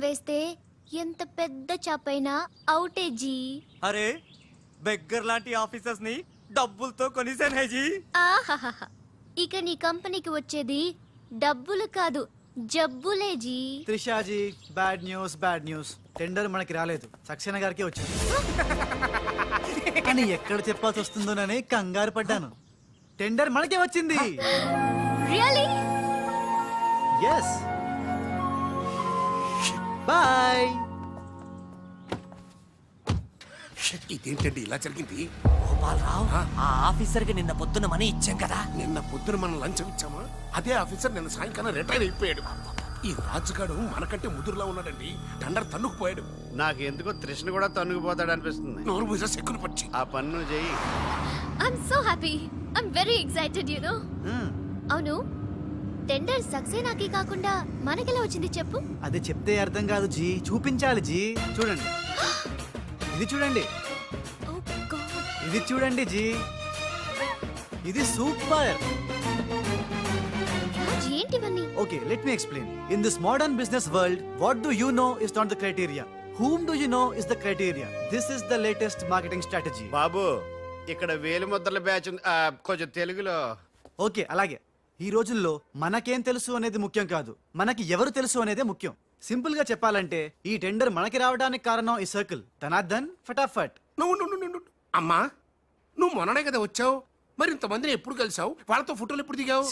వేస్తే ఎంత పెద్ద చాపైనా అవుటే జీ. అరే బెగ్గర్ లాంటి ఆఫీసర్స్ ని డబ్బులతో కొనిసాను హే జీ. ఆహాహా, ఇక నీ కంపెనీకి వచ్చేది డబ్బులు కాదు జబ్బులే జీ. త్రిషాజీ బ్యాడ్ న్యూస్ టెండర్ మనకి రాలేదు, సక్సేనా గారికి వచ్చింది. అని ఎక్కడ చెప్పాల్సి వస్తుందోనని కంగారు పడ్డాను. టెండర్ మనకే వచ్చింది. రియల్లీ? ఎస్. బాయ్. ఇదేంటండి ఇలా జరిగింది? గోపాలరావు, ఆ ఆఫీసర్ కి నిన్న పొద్దున మనీ ఇచ్చాం కదా. నిన్న పొద్దున మనం లంచం ఇచ్చామా? అదే ఆఫీసర్ నిన్న సాయంకాలం రిటైర్ అయిపోయాడు. ఈ రాజుగాడు మనకంటే ముదురులా ఉన్నాడండి. టండర్ తన్నుకుపోయాడు. నాకెందుకో తృష్ణ కూడా తన్నుకుపోతాడు అనిపిస్తుంది. నోరు పూజ సెక్కును పచ్చి. ఆ పన్ను చెయ్యి. I'm so happy. I'm very excited you know. అవును, టెండర్ సక్సేనాకి కాకుండా మనకెలా వచ్చింది చెప్పు? అది చెప్తే అర్థం కాదు జీ, చూపించాలి జీ. చూడండి, ఇది చూడండి, Oh God. ఇది చూడండి జీ, ఇది సూపర్. రాజ్, ఏంటివన్నీ? Okay, let me explain. In this modern business world, what do you know is not the criteria. Whom do you know is the criteria. This is the latest marketing strategy. బాబు, ఇక్కడ వేలు ముద్రల batch ఉంది. కొంచెం తెలుగులో. Okay, అలాగే. ఈ రోజుల్లో మనకేం తెలుసు అనేది ముఖ్యం కాదు, మనకి ఎవరు తెలుసు అనేదే ముఖ్యం. సింపుల్ గా చెప్పాలంటే ఈ టెండర్ మనకి రావడానికి కారణం ఈ సర్కిల్. ధనార్దన్ ఫటాఫట్. నువ్వు అమ్మా, నువ్వు మొన్ననే కదా వచ్చావు. మరి ఇంతమందిని ఎప్పుడు కలిసావు? వాళ్ళతో ఫోటోలు ఎప్పుడు దిగావు?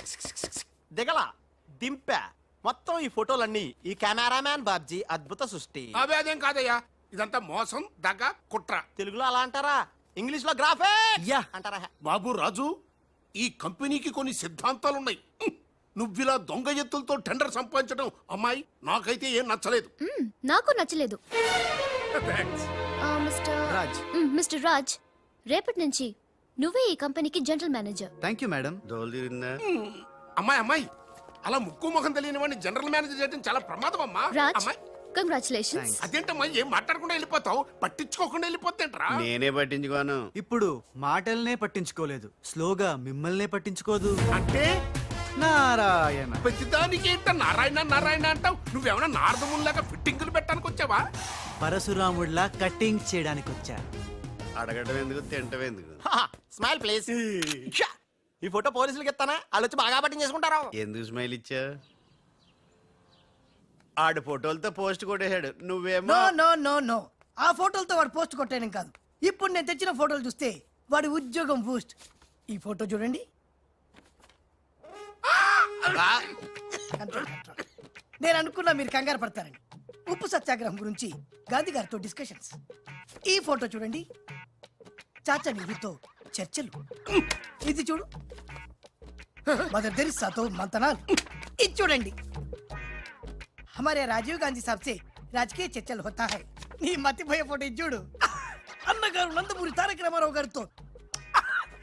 దిగల దింపా. మొత్తం ఈ ఫోటోలన్నీ ఈ కెమెరామ్యాన్ బాబ్జీ అద్భుత సృష్టి. అవే అదేం కాదయ్యా, ఇదంతా మోసం, దగ్గ, కుట్ర. తెలుగులో అలా అంటారా? ఇంగ్లీష్ లో గ్రాఫే యా అంటారా? బాబు రాజు, ఈ కంపెనీకి కొన్ని సిద్ధాంతాలున్నాయి. నువ్విలా దొంగ ఎత్తులతో టెండర్ సంపాదించడం అమ్మాయి నాకైతే ఏం నచ్చలేదు. నాకు నచ్చలేదు. Thanks. రాజ్. మిస్టర్ రాజ్, రేపటి నుంచి నువ్వే ఈ కంపెనీకి general manager. Thank you madam. దోలు తీరిందా? అమ్మాయి అలా ముక్కు ముఖం తెలియని వాడిని జనరల్ మేనేజర్ చేయడం చాలా ప్రమాదం అమ్మా. రాజ్, అమ్మాయి కంగ్రాచులేషన్స్. అదేంటమ్మా, ఏం మాట్లాడకుండా వెళ్ళిపోతావు? పట్టించుకోకుండా వెళ్ళిపోతేంట్రా? నేనే పట్టించుకోను. ఇప్పుడు మాటల్నే పట్టించుకోలేదు, స్లోగా మిమ్మల్నే పట్టించుకోదు. అంటే నారాయణ. ప్రతిదానికి ఏంట నారాయణ నారాయణ అంటావు? నువ్వేమన్నా నారదముల్లాగా ఫిట్టింగులు పెట్టడానికి వచ్చావా? పరశురాముడిలా కటింగ్ చేయడానికి వచ్చా. అడగడం ఎందుకు, తింటం ఎందుకు? Smile please. ఈ ఫోటో పోలీసులకి ఇస్తానా? వాళ్ళు వచ్చి బాగా పట్టింగ్ చేసుకుంటారు. ఎందుకు స్మైల్ ఇచ్చా? ఆడు ఫోటోలతో పోస్ట్ కొట్టేశాడు, నువ్వేమో. నో నో నో నో, ఆ ఫోటోలతో వాడు పోస్ట్ కొట్టేయడం కాదు. ఇప్పుడు నేను తెచ్చిన ఫోటోలు చూస్తే వాడి ఉద్యోగం బూస్ట్. ఈ ఫోటో చూడండి. Control, control. నేను అనుకున్నా మీరు కంగారు పడతారని. ఉప్పు సత్యాగ్రహం గురించి గాంధీ గారితో డిస్కషన్స్. ఈ ఫోటో చూడండి, చాచా నెహ్రూతో చర్చలు. ఇది చూడు, మదర్ తెరిసాతో మంతనాలు. ఇది చూడండి, हमारे राजीव गांधी साहब से राजकीय చర్చలు होता है. నీ మతిపోయే ఫోటో ఇది చూడు, అన్నగారు నందమూరి తారక రామారావు గారితో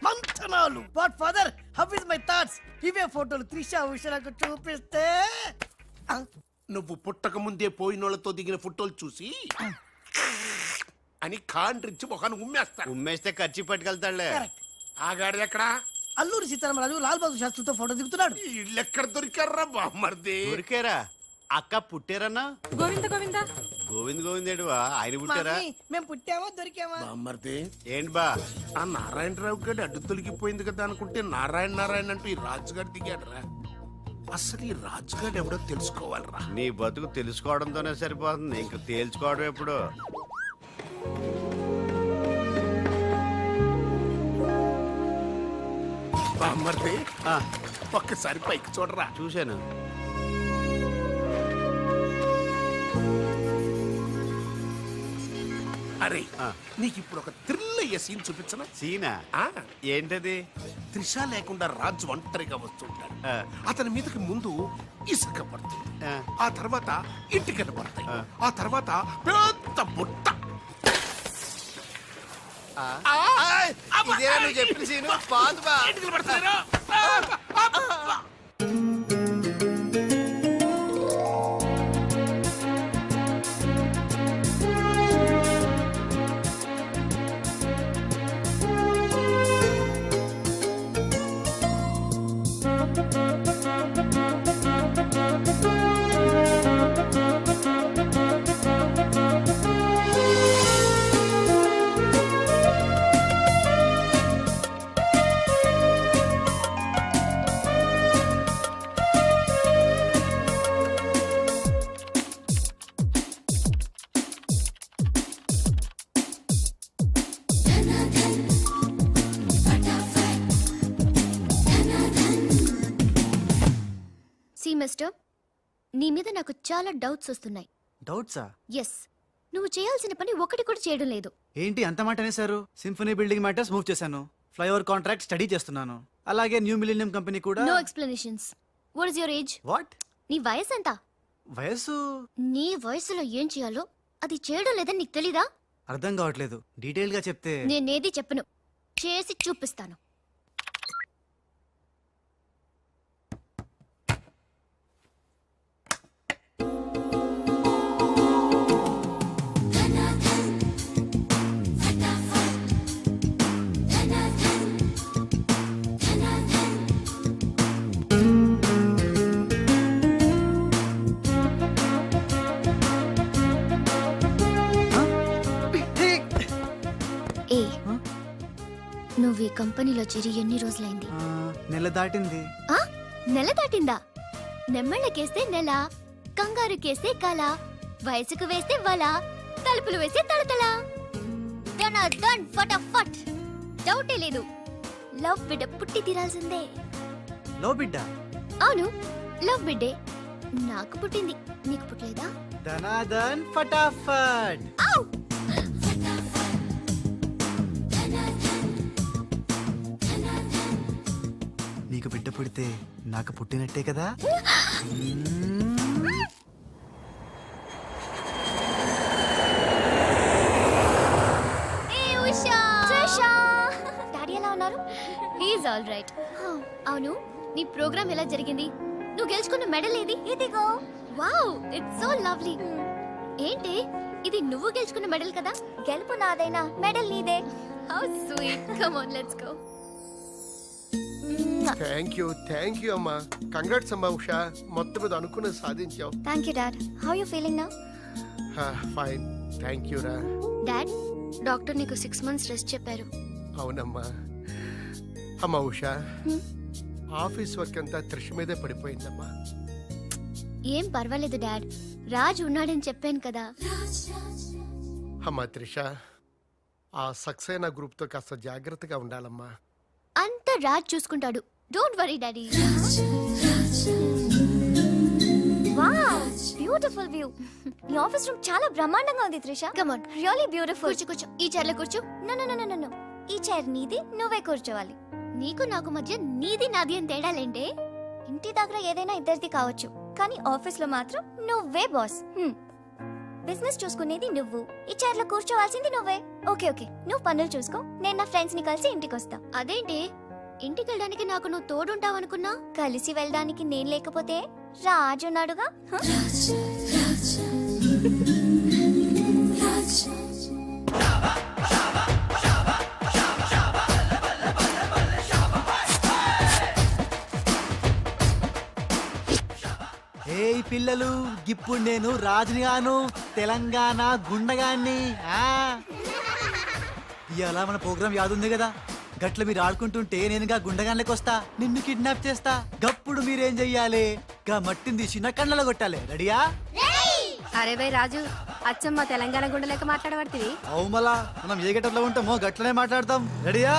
మంతనాలు. What father, how is my thoughts. ఇవే ఫోటోలు త్రిషా ఉషలకు చూపిస్తే నువ్వు పుట్టక ముందే పోయినోళ్లతో దిగిన ఫోటోలు చూసి అని కాండ్రించి మొహాన్ని ఉమ్మేస్తాను. ఉమ్మేస్తే ఖర్చు పట్టుకెళ్తాడులే. కరెక్ట్. ఆగాడు ఎక్కడ? అల్లూరి సీతారామరాజు లాల్ బహదూర్ శాస్త్రితో ఫోటో దిగుతున్నాడు. ఇల్లు ఎక్కడ దొరికారా బామ్మర్ది? దొరికారా? అక్క పుట్టారన్నా? గోవింద గోవింద గోవింద్ గోవిందేడువా? ఆయన పుట్టారా? మమ్మీ, మేము పుట్టామా దొరికామా? బామ్మర్ది, ఏంటి బా? ఆ నారాయణరావు గారి అడ్డు తొలగిపోయింది కదా అనుకుంటే నారాయణ నారాయణ అంటూ ఈ రాజుగారు దిగాడరా. అసలు ఈ రాజుగారు ఎవడో తెలుసుకోవాలరా. నీ బతుకు తెలుసుకోవడంతోనే సరిపోతుంది, ఇంక తేల్చుకోవడం ఎప్పుడు? బామ్మర్ది, ఒక్కసారి పైకి చూడరా. చూశాను. అరే, నీకు ఇప్పుడు ఒక థ్రిల్ అయ్యే సీన్ చూపించనా? సీనా? ఏంటది? త్రిష లేకుండా రాజు ఒంటరిగా వస్తుంటాడు. అతని మీదకి ముందు ఇసుక పడుతుంది, ఆ తర్వాత ఇటుకలు పడతాయి, ఆ తర్వాత పెద్ద బుట్ట. ఇదేనా నువ్వు చెప్పిన సీను? బాగుంది బా. ఇటుకలు పడతాయిరా. మిస్టర్, నీ మీద నాకు చాలా డౌట్స్ వస్తున్నాయి. డౌట్సా? ఎస్, నువ్వు చేయాల్సిన పని ఒకటి కూడా చేయడం లేదు. ఏంటి అంత మాట అనేసారు? సింఫనీ బిల్డింగ్ మ్యాటర్స్ మూవ్ చేశాను, ఫ్లైఓవర్ కాంట్రాక్ట్ స్టడీ చేస్తున్నాను, అలాగే న్యూ మిలీనియం కంపెనీ కూడా. No explanations. What is your age? What? నీ వయసు ఎంత? వయసు నీ వయసులో ఏం చేయాలో అది చేయడం లేదని నీకు తెలీదా? అర్థం కావట్లేదు, డీటెయిల్ గా చెప్తే. నేనేది చెప్పను, చేసి చూపిస్తాను. ఏ, నువ్వు ఈ కంపెనీలో చేరి ఎన్ని రోజులైంది? నెల దాటింది. ఆ? నెల దాటిందా? నెమ్మళ్ళకేస్తే నెల, కంగారుకేస్తే కల, వయసుకు వేస్తే వల, తలుపులు వేస్తే తలతల. డన్ ఫటాఫట్. డౌటే లేదు, లవ్ బిడ్డ పుట్టి తీరాల్సిందే. లో బిడ్డ? అవును, లవ్ బిడ్డే నాకు పుట్టింది, నీకు పుట్టలేదా? ధనాధన్ ఫటాఫట్. ఔ! నీకు బిడ్డ పుడితే నాకు పుట్టినట్టే కదా. ఏ ఉషా! డాడీ ఎలా ఉన్నారు? He's all right. అవును, నీ ప్రోగ్రామ్ ఎలా జరిగింది? నువ్వు గెలుచుకున్న మెడల్ ఏది? ఇదిగో. Wow, it's so lovely. ఏంటి ఇది, నువ్వు గెలుచుకున్న మెడల్ కదా? గెలుపు నాదైనా మెడల్ నీదే. How sweet. Come on, let's go. Thank you అమ్మా. కంగ్రాట్స్ అమ్మా ఉషా, మొత్తం మీద అనుకున్నది సాధించావు. Thank you dad. How you feeling now? Fine, thank you రా. డాడ్, డాక్టర్ నీకు 6 months రెస్ట్ చెప్పారు. అవునమ్మా. అమ్మా ఉషా, ఆఫీస్ వర్క్ అంతా త్రిష మీదే పడిపోయిందమ్మా. ఏం పర్వాలేదు డాడ్, రాజ్ ఉన్నాడని చెప్పాను కదా. అమ్మా త్రిష, ఆ సక్సేనా గ్రూప్తో కాస్త జాగ్రత్తగా ఉండాలమ్మా. అంతా రాజ్ చూసుకుంటాడు, don't worry daddy. Wow, beautiful view. ఈ ఆఫీస్ రూమ్ చాలా బ్రహ్మాండంగా ఉంది Trisha. Come on, really beautiful. కూర్చో, ఈ చైర్ లో కూర్చో. నో, ఈ చైర్ నీది, నువ్వే కూర్చోవాలి. నీకు నాకు మధ్య నీది నాది అని తేడాలేంటే? ఇంటి దగ్గర ఏదైనా ఇద్దరిది కావచ్చు, కానీ ఆఫీస్ లో మాత్రం నువ్వే బాస్. బిజినెస్ చూసుకునేది నువ్వు, ఈ చైర్ లో కూర్చోవాల్సింది నువ్వే. ఓకే, నువ్వు పనులు చూసుకో, నేను నా ఫ్రెండ్స్ ని కలిసి ఇంటికి వస్తా. అదేంటి, ఇంటికి వెళ్ళడానికి నాకు నువ్వు తోడుంటావనుకున్నా? కలిసి వెళ్ళడానికి నేను లేకపోతే రాజు ఉన్నాడుగా. ఏయ్ పిల్లలు, ఇప్పుడు నేను రాజుని గాను, తెలంగాణ గుండగాన్ని. ఇవాళ మన ప్రోగ్రామ్ యాదుంది కదా, గట్ల మీరు ఆడుకుంటుంటే నేనుగా గుండగాన్లకి వస్తా, నిన్ను కిడ్నాప్ చేస్తా. గప్పుడు మీరేం చెయ్యాలి? గా మట్టిని తీసి నా కళ్ళలో కొట్టాలి. రెడీయా? అరే బై రాజు, అచ్చమ్మ తెలంగాణ గుండెలెక్క మాట్లాడబడుతుంది. అవు మళ్ళా మనం ఏ గట్టలో ఉంటామో గట్లనే మాట్లాడతాం. రెడీయా?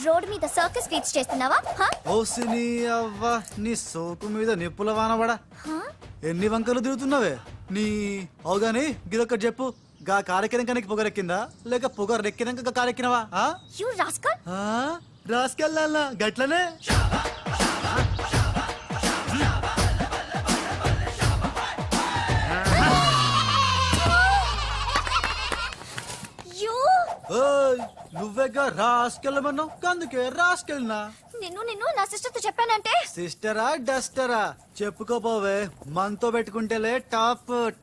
రోడ్ మీద సర్కస్ ఫీట్స్ చేస్తున్నావా? ఓసిని అవ్వ, నీ సోకు మీద నిప్పుల వానబడా. ఎన్ని వంకలు తిరుగుతున్నావే నీ. అవుగాని గిదొక్కటి చెప్పు, గా కారెక్కినాక నీకు పొగరెక్కిందా, లేక పొగరెక్కినాక కారెక్కినవా? You rascal. రాసుకెళ్ళాలా గట్లనే. నువ్వేగా రాసుకెళ్ళమన్నావు, అందుకే రాసుకెళ్ళినా. నిన్ను నా సిస్టర్ తో చెప్పానంటే. సిస్టరా డస్టరా చెప్పుకోపోవే, మనతో పెట్టుకుంటేలే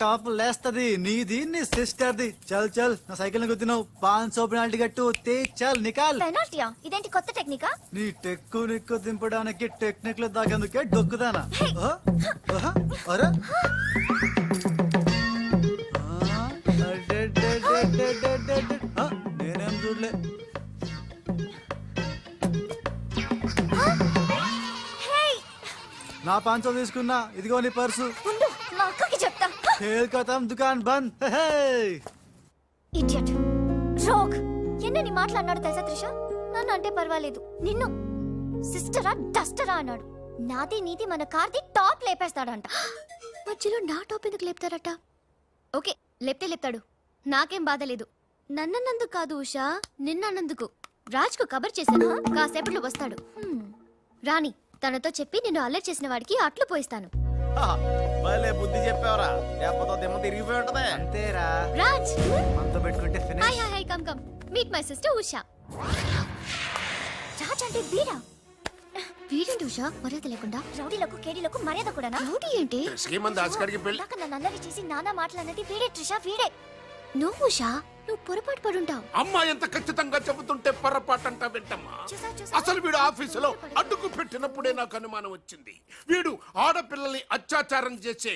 టాప్ లేస్తది నీది, నీ సిస్టర్ది. చల్ నా సైకిల్ ని గుద్దినావు, 500 పెనాల్టీ కట్టు. చల్ నికాల్. పెనాల్టీయా? ఇదేంటి కొత్త టెక్నికా? నీ టెక్కు నిక్కు దింపడానికి టెక్నిక్ లో దాగేందుకే డొక్కుదానా? అరే రావట్లే. నా పాంచో తీసుకున్నా, ఇదిగో నీ పర్సు. ఉండు మా అక్కకి చెప్తా. ఖేల్ ఖతం, దుకాన్ బంద్. హే హే. ఇడియట్ రోగ్ ఎన్నని మాట్లాడినాడు తెలుసా త్రిష? నన్ను అంటే పర్వాలేదు, నిన్ను సిస్టరా డస్టరా అన్నాడు. నాది నీది మన కార్ది టాప్ లేపేస్తాడంట. మధ్యలో నా టాప్ ఎందుకు లేపుతాడట? ఓకే లేపితే లేపుతాడు, నాకేం బాధ లేదు. నన్నన్నందుకు కాదు ఉషా, నిన్నన్నందుకు. రాజ్కు కబర్ చేశాను, కాసేపట్లో వస్తాడు. రాణి తనతో చెప్పి నిన్ను అల్లరి చేసిన వాడికి అట్లు పోయిస్తాను. భలే బుద్ధి చెప్పావరా, లేకపోతే దిమ్మ తిరిగిపోయి ఉంటదే. అంతేరా, రాజ్ మనతో పెట్టుకుంటే hi finish. Hi hi come come meet my sister Usha. Raj అంటే వీరా? వీరేంటి ఉషా మర్యాద లేకుండా? రౌడీలకు కేడీలకు మర్యాద కూడా. రౌడీ ఏంటి? శ్రీమంత్ దాస్కర్కి పెళ్లి. ఇందాక నన్ను అల్లరి చేసి నానా మాట్లాడినది వీడే ట్రిషా, వీడే. నువ్వు ఉషా నువ్వు పొరపాటు పడుంటావు. అమ్మా ఎంత ఖచ్చితంగా చెబుతుంటే పొరపాటంట వింటమ్మా. అసలు వీడు ఆఫీసులో అడ్డుకు పెట్టినప్పుడే నాకు అనుమానం వచ్చింది. వీడు ఆడపిల్లల్ని అత్యాచారం చేసే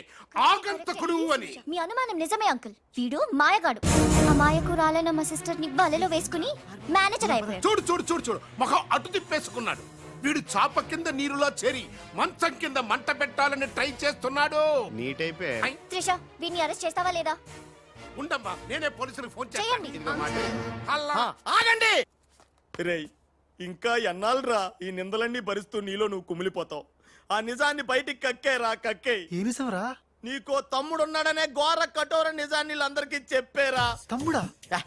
ఆగంతకుడు అని. మీ అనుమానం నిజమే అంకుల్. వీడు మాయగాడు. ఆ మాయకురాలైన మా సిస్టర్ ని బలలో వేసుకుని మేనేజర్ అయిపోయాడు. చూడు చూడు చూడు చూడు, మొహం అటు తిప్పేసుకున్నాడు. వీడు చాప కింద నీరులో చేరి మంచం కింద మంట పెట్టాలని ట్రై చేస్తున్నాడు. నీట్ అయిపోయి ఐ, త్రిష వీడిని అరెస్ట్ చేస్తావా లేదా? ఉండమ్మా, నేనే పోలీసులకు ఫోన్ చేయండి. చేస్తాను. అల్లా ఆగండి రేయ్, ఇంకా ఎన్నాళ్ళరా ఈ నిందలన్నీ భరిస్తూ నీలో నువ్వు కుమిలిపోతావు. ఆ నిజాన్ని బయటికి కక్కేరా, కక్కే. ఏ నిజంరా? నీకో తమ్ముడున్నాడనే ఘోర కఠోర నిజాన్ని వీళ్ళందరికీ చెప్పేరా. తమ్ముడా? యా,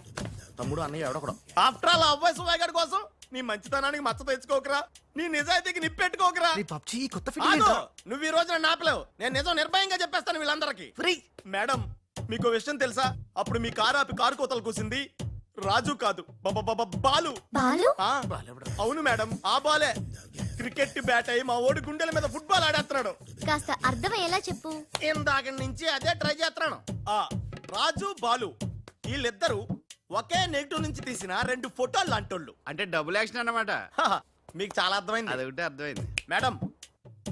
తమ్ముడు అన్నయ్య ఎవడొకడు. ఆఫ్టర్ ఆల్ అవ్వాయి సువాగడ్ కోసం నీ మంచితనానికి మచ్చ తెచ్చుకోకరా, నీ నిజాయితీకి నిప్పెట్టుకోకరా. నీ పబ్జి కొత్త ఆగు, ఫిట్టింగ్. నువ్వు ఈ రోజున నాపలేవు. నేను నిజం నిర్భయంగా చెప్పేస్తాను వీళ్ళందరికీ. మేడం మీకు విషయం తెలుసా? అప్పుడు మీ కారు ఆపి కారు కోతలు కూసింది రాజు కాదు, బాలు. బాలు ఆ, అవును మేడం, ఆ బాలే క్రికెట్ బ్యాట్ అయి మా ఓడి గుండెల మీద ఫుట్బాల్ ఆడేస్తున్నాడు. కాస్త అర్థమయ్యేలా చెప్పు. ఇందాక నుంచి అదే ట్రై చేస్తున్నాను. ఆ రాజు బాలు వీళ్ళిద్దరూ ఒకే నెగిటివ్ నుంచి తీసిన 2 ఫోటోలు లాంటోళ్ళు. అంటే డబుల్ యాక్షన్ అన్నమాట. హహ, మీకు చాలా అర్థమైంది. అదొకటి అర్థమైంది. మేడం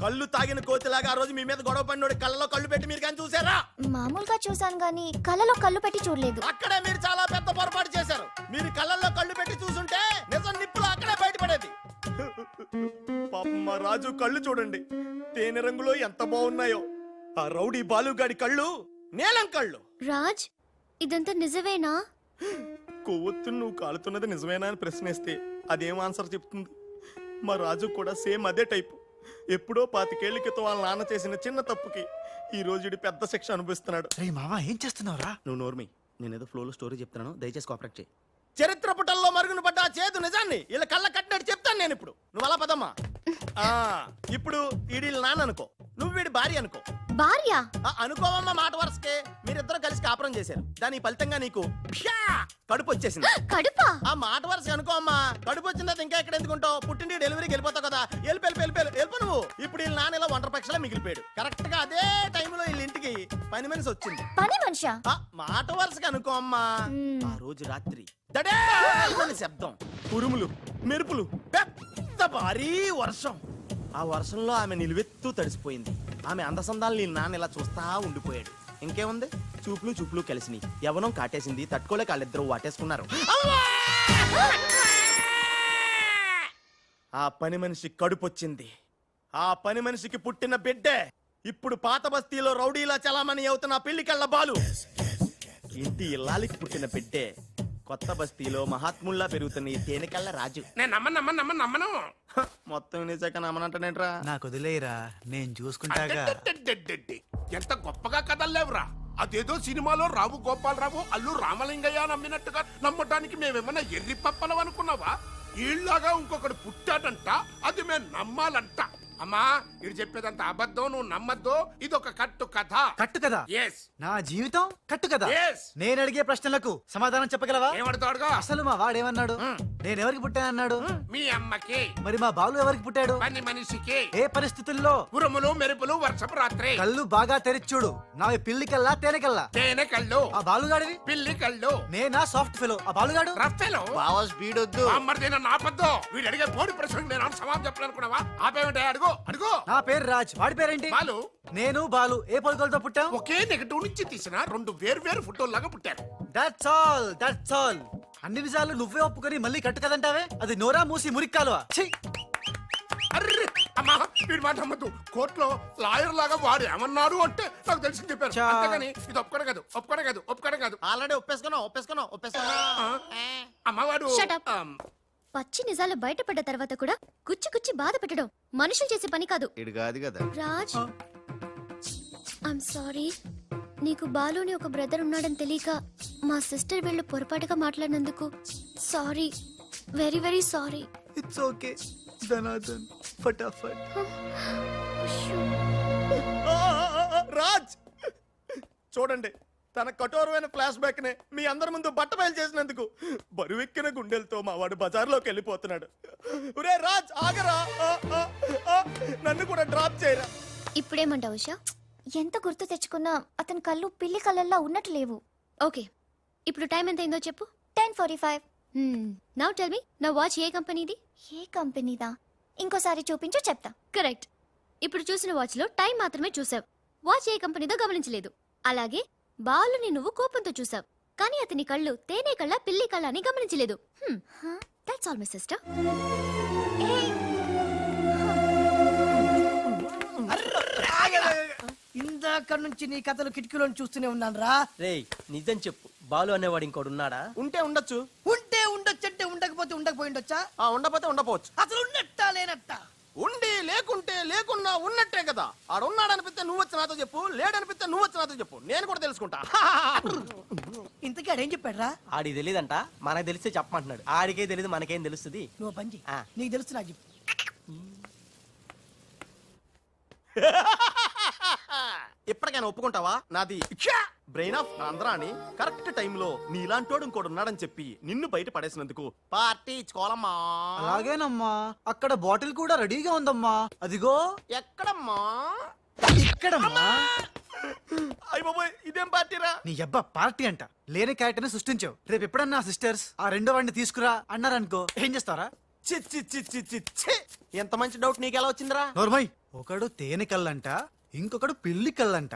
కళ్ళు తాగిన కోతిలాగా ఆ రోజు మీ మీద గొడవ పడినోడి కళ్ళలో కళ్ళు పెట్టి మీరు కానీ చూసారా? మామూలుగా చూసాను గానీ కళ్ళలో కళ్ళు పెట్టి చూడలేదు. అక్కడే మీరు చాలా పెద్ద పొరపాటు చేశారు. మీరు కళ్ళల్లో కళ్ళు పెట్టి చూసుంటే నిజం నిప్పులు అక్కడే బయటపడేది. పాపం మా రాజు కళ్ళు చూడండి, తేనె రంగులో ఎంత బాగున్నాయో. ఆ రౌడీ బాలుగాడి కళ్ళు నీలం కళ్ళు. రాజ్ ఇదంతా నిజమేనా? కొవ్వొత్తు నువ్వు కాలుతున్నది నిజమేనా అని ప్రశ్నిస్తే అదేం ఆన్సర్ చెప్తుంది? మా రాజు కూడా సేమ్ అదే టైపు. ఎప్పుడో 25 ఏళ్ల క్రితం వాళ్ళ నాన్న చేసిన చిన్న తప్పుకి ఈ రోజు పెద్ద శిక్ష అనుభవిస్తున్నాడు. రే మామ ఏం చేస్తున్నావురా? నువ్వు నోర్మి, నేనేదో ఫ్లోలో స్టోరీ చెప్తున్నాను, దయచేసి కోఆపరేట్ చేయి. చరిత్ర పుటల్లో మరుగున పడ్డ ఆ చేదు నిజాన్ని ఇలా కళ్ళ కట్టినట్టు చెప్తాను నేను ఇప్పుడు. నువ్వు అలా పదమ్మా. ఆ, ఇప్పుడు ఈడి నాన్న అనుకో, నువ్వు వీడి భార్య అనుకో. భార్య? అనుకోవమ్మా, మాట వరుసకే మీరిద్దరు కలిసి కాపురం చేశారు. దాని ఫలితంగా నీకు ప్యా కడుపు వచ్చేసింది. కడుపా? ఆ మాట వరుస అనుకో అమ్మా. కడుపు వచ్చిన తర్వాత ఇంకా ఎక్కడ ఎందుకుంటావు? పుట్టింటి డెలివరీకి వెళ్ళిపోతావు కదా. వెళ్ళిపో నువ్వు. ఇప్పుడు వీళ్ళ నాన్న ఇలా ఒంటరి పక్షలా మిగిలిపోయాడు. కరెక్ట్ గా అదే టైంలో వీళ్ళ ఇంటికి పని మనిషి వచ్చింది. పని మనిషా? మాట వరుసగా అనుకో అమ్మా. ఆ రోజు రాత్రి దడే శబ్దం, ఉరుములు, మెరుపులు, పెద్ద భారీ వర్షం. ఆ వర్షంలో ఆమె నిలువెత్తు తడిసిపోయింది. ఆమె అందసందాలు నీ నాన్న ఇలా చూస్తా ఉండిపోయాడు. ఇంకేముంది, చూపులు కలిసినాయి. యవనం కాటేసింది, తట్టుకోలేక వాళ్ళిద్దరూ వాటేసుకున్నారు. ఆ పని మనిషి కడుపొచ్చింది. ఆ పని మనిషికి పుట్టిన బిడ్డే ఇప్పుడు పాత బస్తీలో రౌడీలా చలామణి అవుతున్న పెళ్లికెళ్ళ బాలు. ఇంటి ఇల్లాలికి పుట్టిన బిడ్డే కొత్త బస్తీలో మహాత్ముల్లా పెరుగుతున్న ఈ తేనెకళ్ళ రాజు. నేను నమ్మను. మొత్తం నిజాక నమ్మనంటనేట్రా? నాకు వదిలేయరా, నేను చూసుకుంటాగా. అడ్డడ్డడ్డడ్డడ్డి. ఎంత గొప్పగా కథలు లేవురా. అదేదో సినిమాలో రావు గోపాలరావు అల్లు రామలింగయ్య నమ్మినట్టుగా నమ్మటానికి మేమేమన్నా ఎర్రి పప్పలం అనుకున్నావా? ఈళ్ళగా ఇంకొకడు పుట్టాడంట, అది మేము నమ్మాలంట. అమ్మా ఇది చెప్పేదంత అబద్ధం, నువ్వు నమ్మద్దు. ఇదొక కట్టు కథ. కట్టు కదా? ఎస్. నా జీవితం కట్టు కదా? Yes. నేను అడిగే ప్రశ్నలకు సమాధానం చెప్పగలవా? ఏమడతాడుగా? అసలు మా వాడేమన్నాడు? నేను ఎవరికి పుట్టానన్నాడు? మీ అమ్మకి. మరి మా బాలు ఎవరికి పుట్టాడు? పని మనిషికి. ఏ పరిస్థితుల్లో? ఉరుములు మెరుపులు వర్షపు రాత్రి. కళ్ళు బాగా తెరిచూడు. నావి పిల్లి కల్లా తేనె కల్లా? తేనె కళ్ళు. ఆ బాలుగాడివి? పిల్లి కళ్ళు. నేనా సాఫ్ట్ ఫెలో? ఆ బాలుగాడు? రఫెలో. బావా స్పీడ్ వద్దు. అమ్మర్దైనా నాపద్దు. వీడు అడిగే పోటీ ప్రశ్నకు నేను సమాధానం చెప్పాలనుకున్నావా? ఆపేమిటే? అడుగు అడుగు. నా పేరు రాజ్, వాడి పేరేంటి? బాలు. నేను బాలు ఏ పొలకలతో పుట్టాం? ఒకే నెగటివ్ నుంచి తీసిన 2 వేర్వేరు ఫోటోల్లాగా పుట్టారు. That's all. అన్ని నిజాలు నువ్వే ఒప్పుకొని మళ్ళీ కట్టు కదంటావే అది నోరా మూసి మురిక్కాలువా ఛీ! అర్రే అమ్మా వీడి మాట నమ్మద్దు కోర్టులో లాయర్ లాగా వాడు ఏమన్నారు అంటే నాకు తెలిసి చెప్పారు చా. అంతేగాని ఇది ఒప్పుకోవడం కాదు ఆల్రెడీ ఒప్పేసుకున్నా అమ్మవాడు Shut up. పచ్చి నిజాలు బయటపడ్డ తర్వాత కూడా కుచ్చి కుచ్చి బాధ పెట్టడం మనుషులు చేసే పని కాదు. ఇడు కాదు కదా. Raj I'm sorry. నీకు బాలుని ఒక బ్రదర్ ఉన్నాడని తెలియక మా సిస్టర్ వీళ్ళు పొరపాటుగా మాట్లాడినందుకు sorry, very very sorry. It's okay ధనాధన్ ఫటాఫట్. రాజ్ చూడండి తన కఠోరమైన ఫ్లాష్ బ్యాక్ నే మీ అందరి ముందు బట్టబయలు చేసినందుకు బరువెక్కిన గుండెలతో మా వాడు బజార్లోకి వెళ్ళిపోతున్నాడు. ఒరే రాజ్ ఆగరా, నన్ను కూడా డ్రాప్ చేయరా. ఇప్పుడేమంటావు ఉషా? ఎంత గుర్తు తెచ్చుకున్నా అతని కళ్ళు పిల్లి కళ్ళల్లో ఉన్నట్టు లేవు. ఓకే, ఇప్పుడు టైం ఎంత అయిందో చెప్పు. 10:45. నౌ టెల్ మీ, నా వాచ్ ఏ కంపెనీది? ఏ కంపెనీదా? ఇంకోసారి చూపించు చెప్తా. కరెక్ట్. ఇప్పుడు చూసిన వాచ్ లో టైం మాత్రమే చూసావు, వాచ్ ఏ కంపెనీదో గమనించలేదు. అలాగే బాలుని నువ్వు కోపంతో చూసావు, కానీ అతని కళ్ళు తేనె కళ్ళ పిల్లి కళ్ళ అని గమనించలేదు. That's all my sister. ఇందాక నుంచి నీ కథలు కిటికీలో చూస్తూనే ఉన్నాను రా. రేయ్ నిజం చెప్పు, బాలు అనేవాడు ఇంకోడు ఉన్నాడా? ఉంటే ఉండొచ్చు, ఉంటే ఉండొచ్చంటే ఉండకపోతే ఉండకపోయి ఉండొచ్చా? ఉండపోతే ఉండపోవచ్చు. అసలు ఉన్నట్టా లేనట్టా? ఉండి లేకుంటే లేకున్నా ఉన్నట్టే కదా. ఆడున్నాడనిపిస్తే నువ్వు వచ్చి నాతో చెప్పు, లేడనిపిస్తే నువ్వు వచ్చి నాతో చెప్పు, నేను కూడా తెలుసుకుంటా. ఇంతకీ ఆడేం చెప్పాడు రా? ఆడికి తెలియదంట, మనకు తెలిస్తే చెప్పమంటున్నాడు. ఆడికే తెలియదు, మనకేం తెలుస్తుంది? నువ్వు పంచి ఆ. నీకు తెలుసు నాకు చెప్పు. ఇప్పటికైనా ఒప్పుకుంటావా నాది బ్రెయిన్ ఆఫ్ ఆంధ్రా అని కరెక్ట్ టైంలో నీలాంటోడు ఇంకోడు ఉన్నాడని చెప్పి నిన్ను బయట పడేసినందుకు పార్టీ ఇచ్చుకోవాలమ్మా. అలాగేనమ్మా, అక్కడ బాటిల్ కూడా రెడీగా ఉందమ్మా. అదిగో ఎక్కడమ్మా? ఇక్కడమ్మా. అయ్య బాబోయ్, ఇదేం పార్టీరా? నీ అబ్బా పార్టీ అంట లేని క్యారెక్టర్ ని సృష్టించావు. రేపు ఎప్పుడన్నా సిస్టర్స్ ఆ రెండో వాడిని తీసుకురా అన్నారనుకో, ఏం చేస్తారా? చి చి చి చి చి చి. ఎంత మంచి డౌట్ నీకెలా వచ్చిందిరా? నోర్మయ్, ఒకడు తేనె కళ్ళంట, ఇంకొకడు పిల్లి కళ్ళంట.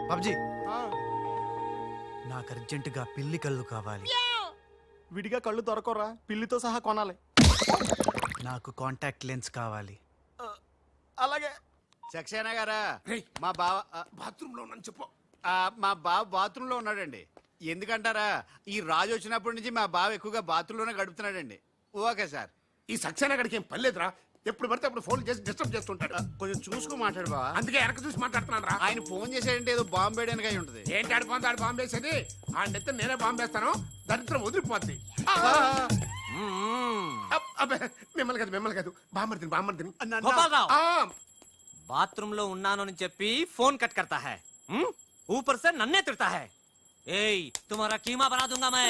బాబ్జీ, నాకు అర్జెంటుగా పిల్లి కళ్ళు కావాలి. విడిగా కళ్ళు దొరకరా, పిల్లితో సహా కొనాలి. నాకు కాంటాక్ట్ లెన్స్ కావాలి. అలాగే. సక్సేనా గారా, రేయ్. మా బావ బాత్రూమ్ లో ఉన్నాను చెప్పు. మా బావ బాత్రూమ్ లో ఉన్నాడండి. ఎందుకంటారా, ఈ రాజు వచ్చినప్పటి నుంచి మా బావ ఎక్కువగా బాత్రూమ్ లోనే గడుపుతున్నాడండి. Okay sir. ఈ సక్సేనా గడికి ఏం పర్లేదురా, ఎప్పుడు పడితే అప్పుడు ఫోన్ చేసి డిస్టర్బ్ చేస్తుంటాడు. కొంచెం చూసుకో మాట్లాడు బావ. అందుకే వెనక చూసి మాట్లాడుతున్నాను రా. ఆయన ఫోన్ చేసాడంటే ఏదో బాంబు వేయడానికి అయి ఉంటది. ఏంటి ఆడు బాంబేసేది? ఆ నెత్త నేనే బాంబేస్తాను, దరిద్రం వదిలిపోద్ది. మిమ్మల్ని కాదు బామ్మర్దిని. గోపాలరావు ఆ, బాత్రూమ్ లో ఉన్నాను అని చెప్పి ఫోన్ కట్ करता है ऊपर से नन्हे तिरता है ఏయ్ तुम्हारा कीमा बना दूंगा मैं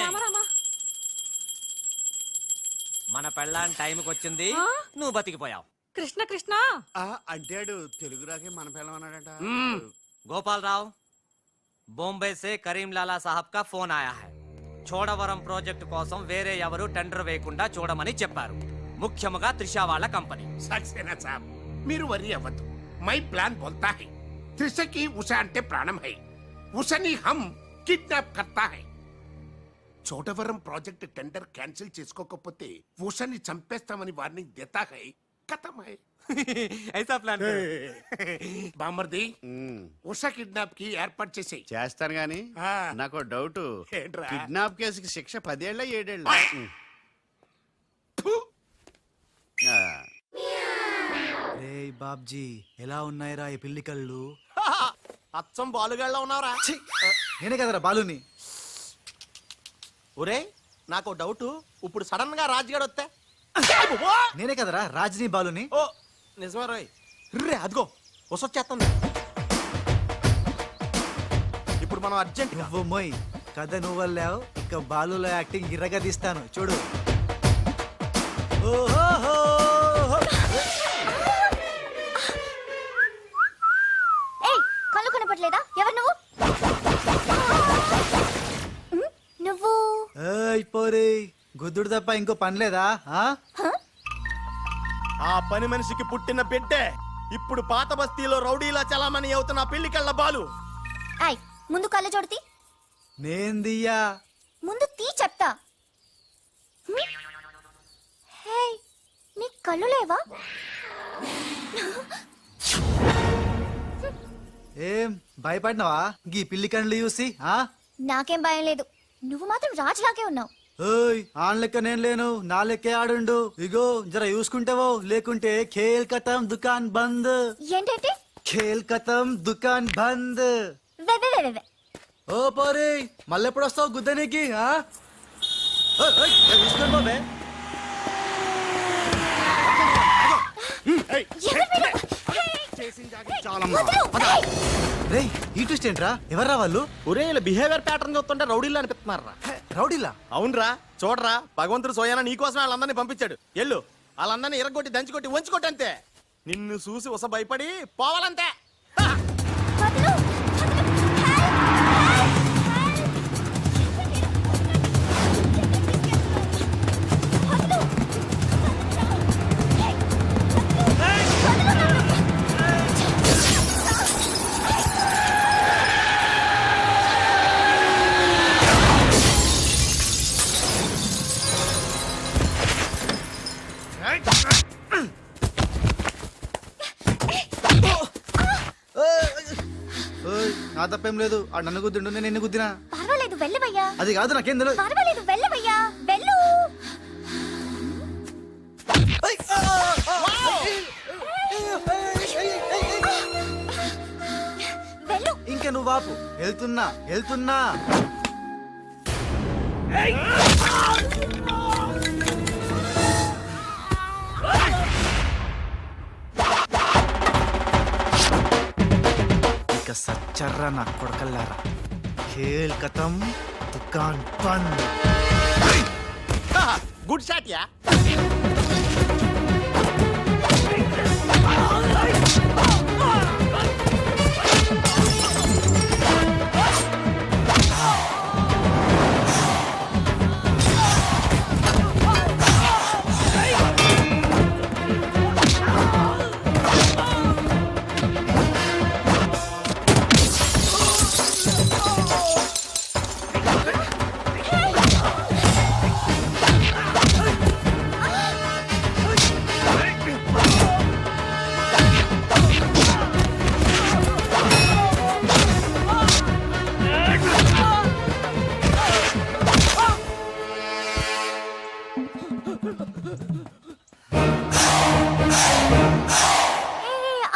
మన పెళ్ళాన్ టైంకి వచ్చింది, నువ్వు బతికిపోయావు. కృష్ణ కృష్ణ అంటాడు తెలుగు రాకే మన పిల్లం అన్నాడట. గోపాలరావు, బొంబే సే కరీం లాలా సాహబ్ కా ఫోన్ ఆయా హై. చోడవరం ప్రాజెక్టు కోసం వేరే ఎవరు టెండర్ వేయకుండా చూడమని చెప్పారు, ముఖ్యముగా త్రిషా వాళ్ళ కంపెనీ. సక్సేనా సాబ్, మీరు వరి అవ్వద్దు. మై ప్లాన్ బోల్తా హై, త్రిషకి ఉషా అంటే ప్రాణం హై, ఉషని హమ్ కిడ్నాప్ కర్తా హై. చోడవరం ప్రాజెక్ట్ టెండర్ క్యాన్సిల్ చేసుకోకపోతే ఉషని చంపేస్తామని వార్నింగ్ దేతా హై. ఖతం హై. ఐసా ప్లాన్ బామర్ది, ఉమ్, ఉషా కిడ్నాప్ కి ఏర్పాటు చేసేయ్. చేస్తాను గాని ఆ. నాకు డౌట్. ఏంట్రా? కిడ్నాప్ కేసుకి శిక్ష 10 ఏళ్ళ 7 ఏళ్ళ? ఫు. రే బాబ్జీ, ఎలా ఉన్నాయిరా ఈ పిల్లి కళ్ళు? అచ్చం బాలుగాళ్ళ ఉన్నావురా. ఛీ! నేనే కదరా బాలుని. ఒరే నాకు డౌట్, ఇప్పుడు సడన్ గా రాజుగాడు వస్తే? నేనే కదరా రాజ్ని బాలుని. ఓ నిజమే రోయ్. రే అదిగో వసొచ్చేస్తుంది. ఇప్పుడు మనం అర్జెంట్ గా నువ్వు మొయ్ కథ నువ్వల్లావు, ఇక బాలులో యాక్టింగ్ ఇర్రగా తీస్తాను చూడు. ఓహో, ఏయ్, కళ్ళు కనపట్లేదా? ఎవరు నువ్వు? నువ్వు పోరే, గుద్దుడు తప్ప ఇంకో పని లేదా? ఆ పని మనిషికి పుట్టిన బిడ్డే ఇప్పుడు పాత బస్తీలో రౌడీలా చలామణి అవుతున్న పిల్లికళ్ళ బాలు. ఆయ్ ముందు కళ్ళ జోడితి నేందియ్యా ముందు తీ చెప్తా హే నీ కళ్ళు లేవా ఏం భయపడినావా గీ పిల్లి కండ్లు చూసి ఆ నాకేం భయం లేదు నువ్వు మాత్రం రాజులాగే ఉన్నావు ఓయ్ ఆన్ లెక్క నేను లేను నా లెక్కే ఆడుండు ఇగో జర చూసుకుంటావో లేకుంటే ఖేల్ కతం దుకాన్ బంద్ ఏంటంటే ఖేల్ కతం దుకాన్ బంద్ వే వే వే వే ఓ పోరి మళ్ళెప్పుడు వస్తావు గుద్దనికి ఆ ఓయ్, ఓయ్, ఏ చూసుకోండి బాబే ఎవరు మీరు? వదలు! రేయ్ ఈ ట్విస్ట్ ఏంట్రా ఎవర్రా వాళ్ళు ఒరే ఇలా బిహేవియర్ ప్యాటర్న్ చూస్తుంటే రౌడీలు అనిపిస్తున్నారా రౌడీలా అవునరా చూడరా భగవంతుడు సోయానా నీకోసమే వాళ్ళందరినీ పంపించాడు ఎల్లు వాళ్ళందరినీ ఇరగొట్టి దంచుకొట్టి వంచుకొట్టి అంతే నిన్ను చూసి ఉస భయపడి పోవాలంతే హా! వదలు! ఓయ్ నా తప్పేం లేదు ఆ నన్ను గుద్దిండు నేను నిన్ను గుద్దినా పర్వాలేదు వెళ్ళవయ్యా అది కాదు నాకేం తెలియదు పర్వాలేదు వెళ్ళవయ్యా వెళ్ళు ఏయ్, ఆ, ఆ, ఆ. వెళ్ళు ఇంకా నువ్వు వాపు వెళ్తున్నా వెళ్తున్నా ఇక సచ్చర్రా నా కొడకల్లారా ఖేల్ కతం దుకాన్ బంద్ గుడ్ షాట్ యా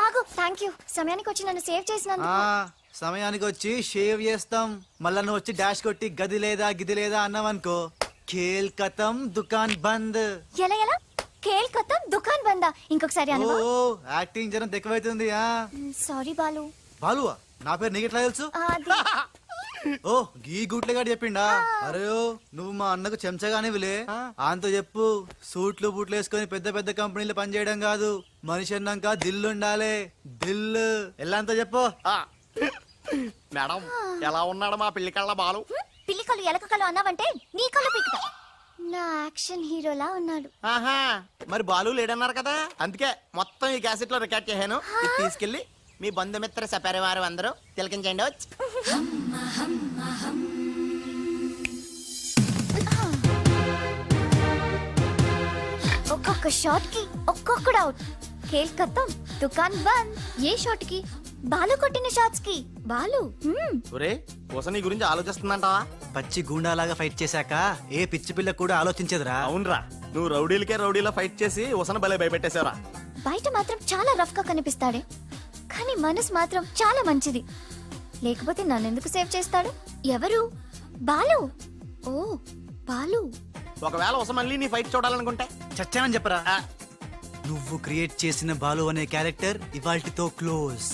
ఆగు థ్యాంక్ యూ సమయానికి వచ్చి నన్ను సేవ్ చేసినందుకు ఆ సమయానికి వచ్చి షేవ్ చేస్తాం మళ్ళా నువ్వు వచ్చి డాష్ కొట్టి గది లేదా గిది లేదా అన్నావనుకో ఖేల్ కతం దుకాన్ బంద్ ఎలా ఎలా కేల్ కథం దుకాన్ బందా ఇంకొకసారి ఓ అనువా యాక్టింగ్ జనం ఎక్కువైతుంది ఆ సారీ బాలు బాలువా నా పేరు నీకు ఎట్లా తెలుసు అది ఓ గీ గుట్లగాడు చెప్పిండా అరే ఓ, నువ్వు మా అన్నకు చెంచగానే విలే ఆయనతో చెప్పు సూట్లు బూట్లు వేసుకొని పెద్ద పెద్ద కంపెనీలు పనిచేయడం కాదు మనిషి అన్నాక దిల్లు ఉండాలి దిల్లు ఎల్లంతో చెప్పు మేడం ఎలా ఉన్నాడు మా పిల్లి కళ్ళ బాలు పిల్లి కళ్ళు ఎలక కళ్ళు అన్నావంటే నీ కళ్ళు పీకుతా నా యాక్షన్ హీరోలా ఉన్నాడు ఆహా మరి బాలు లేడన్నారు కదా అందుకే మొత్తం ఈ క్యాసెట్ లో రికార్డ్ చేశాను ఇది తీసుకెళ్లి మీ బంధుమిత్ర సపరివారు అందరూ తిలకించండి వచ్చి ఒక్కొక్క షాట్ కి ఒక్కొక్కడు అవుట్ కేల్ కథం దుకాన్ బంద్ ఏ షాట్ కి బాలు కొట్టిన షాట్స్ కి బాలు ఒరే కోసం నీ గురించి ఆలోచిస్తుందంటావా పచ్చి గూండాలాగా ఫైట్ చేశాక ఏ పిచ్చి పిల్ల కూడా ఆలోచించదురా అవునరా నువ్వు రౌడీలకే రౌడీలా ఫైట్ చేసి ఉసన భలే భయపెట్టేశారా బయట మాత్రం చాలా రఫ్ గా కనిపిస్తాడే కానీ మనసు మాత్రం చాలా మంచిది లేకపోతే నన్నెందుకు సేవ్ చేస్తాడు ఎవరు బాలు ఓ బాలు ఒకవేళ ఉస మళ్ళీ నీ ఫైట్ చూడాలనుకుంటే చచ్చానని చెప్పరా ఆ, నువ్వు క్రియేట్ చేసిన బాలు అనే క్యారెక్టర్ ఇవాల్టితో క్లోజ్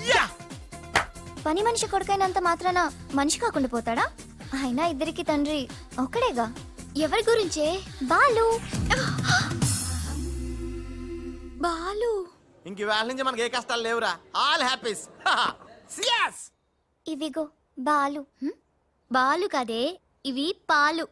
యా! పని మనిషి కొడుకైనంత మాత్రాన మనిషి కాకుండా పోతాడా అయినా ఇద్దరికి తండ్రి ఒక్కడేగా ఎవరి గురించే బాలు బాలు ఇంక వేళ నుంచి మనకి ఏ కష్టాలు లేవురా ఆల్ హ్యాపీస్ సియాస్ ఇవిగో బాలు బాలు కదే ఇవి పాలు